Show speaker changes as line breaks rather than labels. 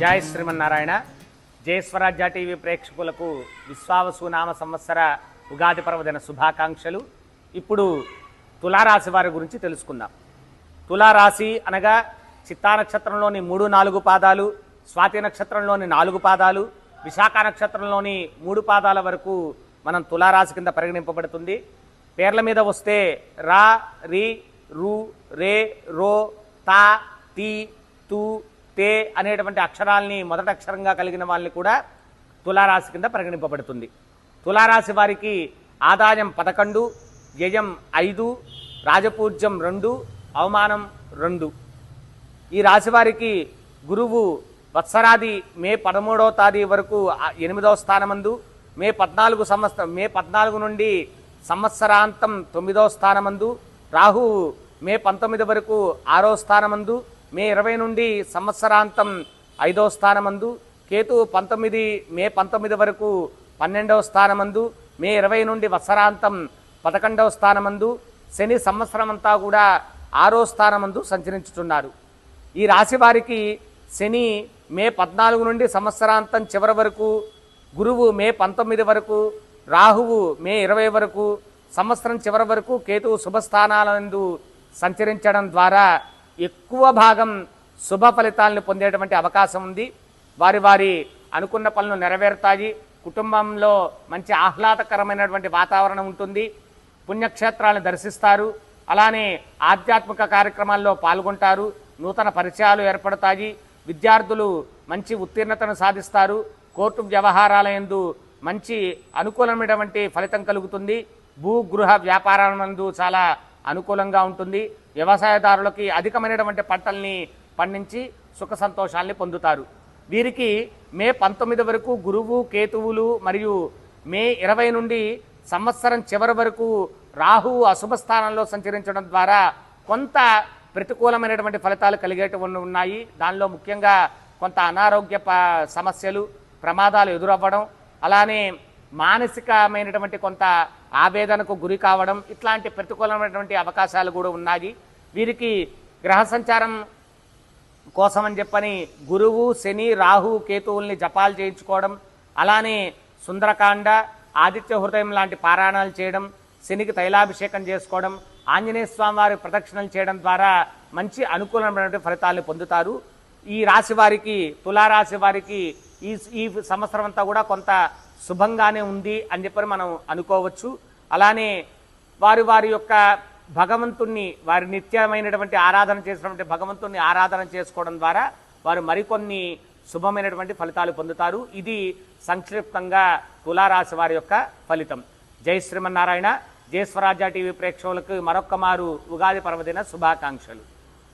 జై శ్రీమన్నారాయణ. జై స్వరాజ్య టీవీ ప్రేక్షకులకు విశ్వావసునామ సంవత్సర ఉగాది పర్వదిన శుభాకాంక్షలు. ఇప్పుడు తులారాశి వారి గురించి తెలుసుకుందాం. తులారాశి అనగా చిత్తా నక్షత్రంలోని 3-4 పాదాలు, స్వాతి నక్షత్రంలోని 4 పాదాలు, విశాఖ నక్షత్రంలోని 3 పాదాల వరకు మనం తులారాశి కింద పరిగణింపబడుతుంది. పేర్ల మీద వస్తే రా, రి, రు, రే, రో, తా, తి, తు, తే అనేటువంటి అక్షరాల్ని మొదటి అక్షరంగా కలిగిన వాళ్ళని కూడా తులారాశి కింద పరిగణింపబడుతుంది. తులారాశి వారికి ఆదాయం 11, వ్యయం 5, రాజపూజ్యం 2, అవమానం 2. ఈ రాశి వారికి గురువు వత్సరాది మే 13వ తేదీ వరకు 8వ స్థానమందు, మే 14 నుండి సంవత్సరాంతం 9వ స్థానమందు, రాహువు మే 19 వరకు 6వ స్థానమందు, మే 20 నుండి సంవత్సరాంతం 5వ స్థానమందు, కేతు మే 19 వరకు 12వ స్థానమందు, మే 20 నుండి వత్సరాంతం 11వ స్థానమందు, శని సంవత్సరం అంతా కూడా 6వ స్థానమందు సంచరించుతున్నారు. ఈ రాశి వారికి శని మే 14 నుండి సంవత్సరాంతం చివరి వరకు, గురువు మే 19 వరకు, రాహువు మే 20 వరకు, సంవత్సరం చివరి వరకు కేతువు శుభస్థానాలందు సంచరించడం ద్వారా ఎక్కువ భాగం శుభ ఫలితాలను పొందేటువంటి అవకాశం ఉంది. వారి అనుకున్న పనులు నెరవేరుతాయి. కుటుంబంలో మంచి ఆహ్లాదకరమైనటువంటి వాతావరణం ఉంటుంది. పుణ్యక్షేత్రాలను దర్శిస్తారు. అలానే ఆధ్యాత్మిక కార్యక్రమాల్లో పాల్గొంటారు. నూతన పరిచయాలు ఏర్పడతాయి. విద్యార్థులు మంచి ఉత్తీర్ణతను సాధిస్తారు. కోర్టు వ్యవహారాల యందు మంచి అనుకూలమైనటువంటి ఫలితం కలుగుతుంది. భూగృహ వ్యాపారాలందు చాలా అనుకూలంగా ఉంటుంది. వ్యవసాయదారులకి అధికమైనటువంటి పంటల్ని పండించి సుఖ సంతోషాల్ని పొందుతారు. వీరికి మే 19 వరకు గురువు, కేతువులు మరియు మే 20 నుండి సంవత్సరం చివరి వరకు రాహువు అశుభ స్థానంలో సంచరించడం ద్వారా కొంత ప్రతికూలమైనటువంటి ఫలితాలు కలిగేటువంటి ఉన్నాయి. దానిలో ముఖ్యంగా కొంత అనారోగ్య సమస్యలు, ప్రమాదాలు ఎదురవ్వడం, అలానే మానసికమైనటువంటి కొంత ఆవేదనకు గురి కావడం, ఇట్లాంటి ప్రతికూలమైనటువంటి అవకాశాలు కూడా ఉన్నాయి. వీరికి గ్రహ సంచారం కోసం అని చెప్పని గురువు, శని, రాహు, కేతువుల్ని జపాలు చేయించుకోవడం, అలానే సుందరకాండ, ఆదిత్య హృదయం లాంటి పారాయణాలు చేయడం, శనికి తైలాభిషేకం చేసుకోవడం, ఆంజనేయ స్వామి వారి ప్రదక్షిణలు చేయడం ద్వారా మంచి అనుకూలమైనటువంటి ఫలితాలను పొందుతారు. ఈ రాశి వారికి, తులారాశి వారికి ఈ సంవత్సరం అంతా కూడా కొంత శుభంగానే ఉంది అని చెప్పని మనం అనుకోవచ్చు. అలానే వారి యొక్క భగవంతుణ్ణి, వారి నిత్యమైనటువంటి ఆరాధన చేసినటువంటి భగవంతుణ్ణి ఆరాధన చేసుకోవడం ద్వారా వారు మరికొన్ని శుభమైనటువంటి ఫలితాలు పొందుతారు. ఇది సంక్షిప్తంగా తులారాశి వారి యొక్క ఫలితం. జై శ్రీమన్నారాయణ. జై స్వరాజ్య టీవీ ప్రేక్షకులకు మరొక్క మారు ఉగాది పర్వదిన శుభాకాంక్షలు.